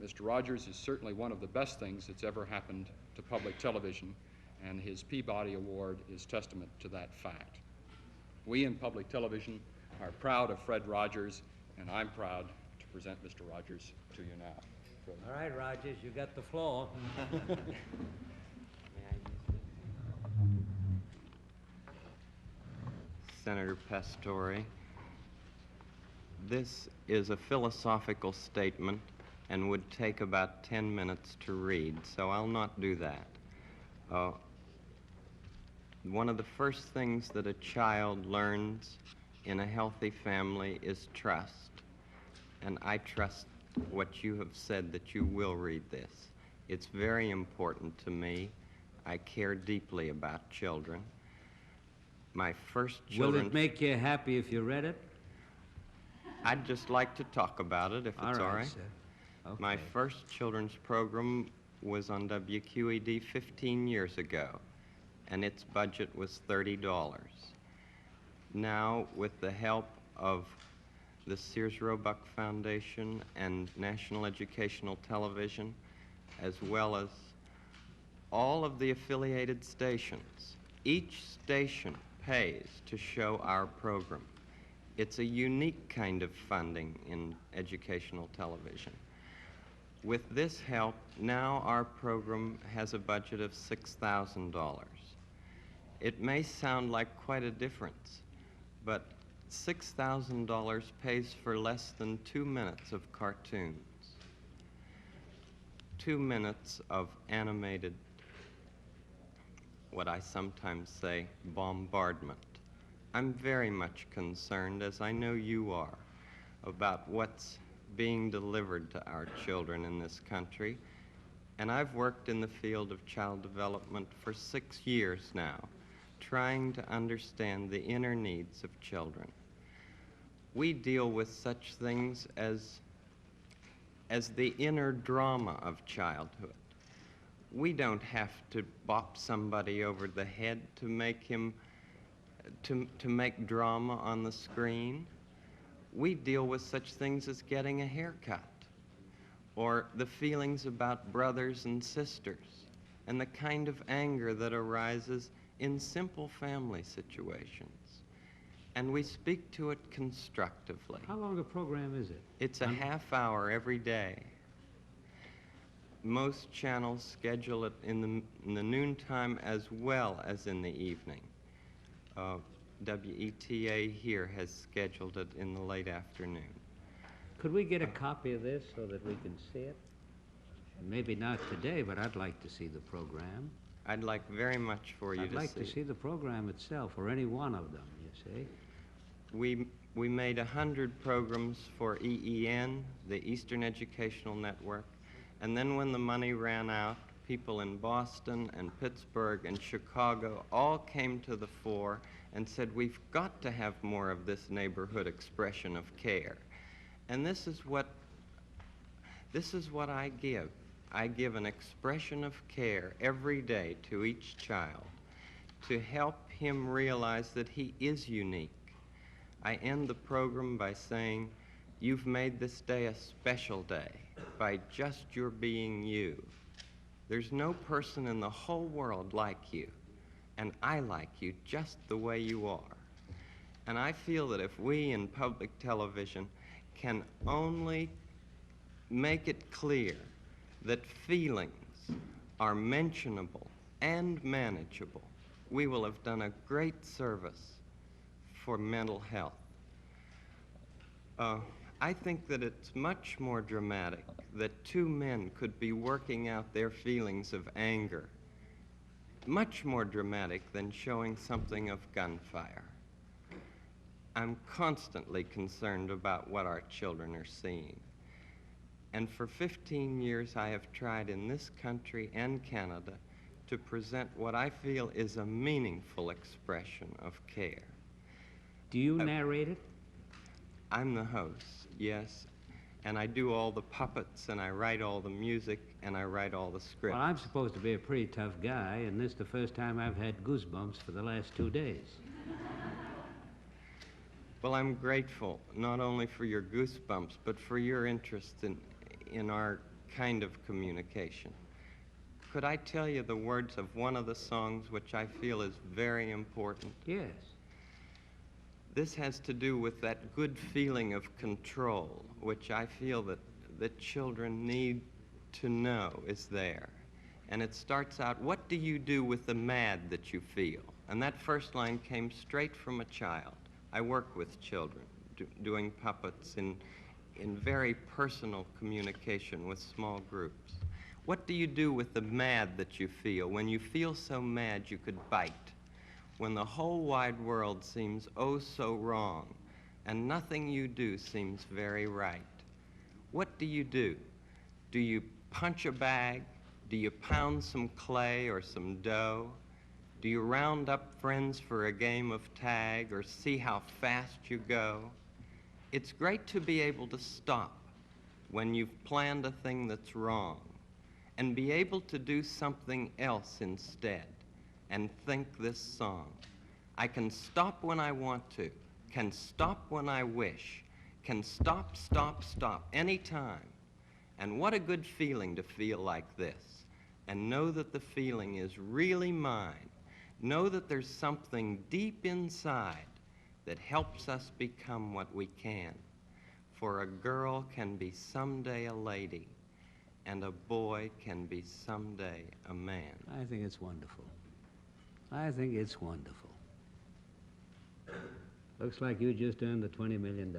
Mr. Rogers is certainly one of the best things that's ever happened to public television, and his Peabody Award is testament to that fact. We in public television are proud of Fred Rogers, and I'm proud to present Mr. Rogers to you now. Fred. All right, Rogers, you got the floor. Senator Pastore, this is a philosophical statement and would take about 10 minutes to read, so I'll not do that. One of the first things that a child learns in a healthy family is trust, and I trust what you have said that you will read this. It's very important to me. I care deeply about children. My first children... Will it make you happy if you read it? I'd just like to talk about it, if it's all right. Sir. Okay. My first children's program was on WQED 15 years ago, and its budget was $30. Now, with the help of the Sears Roebuck Foundation and National Educational Television, as well as all of the affiliated stations, each station pays to show our program. It's a unique kind of funding in educational television. With this help, now our program has a budget of $6,000. It may sound like quite a difference, but $6,000 pays for less than 2 minutes of cartoons, 2 minutes of animated, what I sometimes say, bombardment. I'm very much concerned, as I know you are, about what's being delivered to our children in this country. And I've worked in the field of child development for 6 years now, trying to understand the inner needs of children. We deal with such things as the inner drama of childhood. We don't have to bop somebody over the head to make him, to make drama on the screen. We deal with such things as getting a haircut, or the feelings about brothers and sisters, and the kind of anger that arises in simple family situations. And we speak to it constructively. How long a program is it? It's a half hour every day. Most channels schedule it in the noontime as well as in the evening. WETA here has scheduled it in the late afternoon. Could we get a copy of this so that we can see it? Maybe not today, but I'd like to see the program. I'd like very much for you to see. I'd like to see the program itself, or any one of them, you see. We made 100 programs for EEN, the Eastern Educational Network, and then when the money ran out, people in Boston and Pittsburgh and Chicago all came to the fore and said, we've got to have more of this neighborhood expression of care. And this is what I give. I give an expression of care every day to each child to help him realize that he is unique. I end the program by saying, you've made this day a special day by just your being you. There's no person in the whole world like you, and I like you just the way you are. And I feel that if we in public television can only make it clear that feelings are mentionable and manageable, we will have done a great service for mental health. I think that it's much more dramatic that two men could be working out their feelings of anger, much more dramatic than showing something of gunfire. I'm constantly concerned about what our children are seeing. And for 15 years, I have tried in this country and Canada to present what I feel is a meaningful expression of care. Do you narrate it? I'm the host, yes. And I do all the puppets, and I write all the music, and I write all the scripts. Well, I'm supposed to be a pretty tough guy, and this is the first time I've had goosebumps for the last 2 days. Well, I'm grateful not only for your goosebumps, but for your interest in our kind of communication. Could I tell you the words of one of the songs which I feel is very important? Yes. This has to do with that good feeling of control, which I feel that children need to know is there. And it starts out, what do you do with the mad that you feel? And that first line came straight from a child. I work with children, doing puppets in very personal communication with small groups. What do you do with the mad that you feel? When you feel so mad you could bite. When the whole wide world seems oh so wrong, and nothing you do seems very right. What do you do? Do you punch a bag? Do you pound some clay or some dough? Do you round up friends for a game of tag or see how fast you go? It's great to be able to stop when you've planned a thing that's wrong and be able to do something else instead and think this song. I can stop when I want to, can stop when I wish, can stop, stop, stop anytime. And what a good feeling to feel like this and know that the feeling is really mine. Know that there's something deep inside that helps us become what we can. For a girl can be someday a lady, and a boy can be someday a man. I think it's wonderful. I think it's wonderful. Looks like you just earned the $20 million.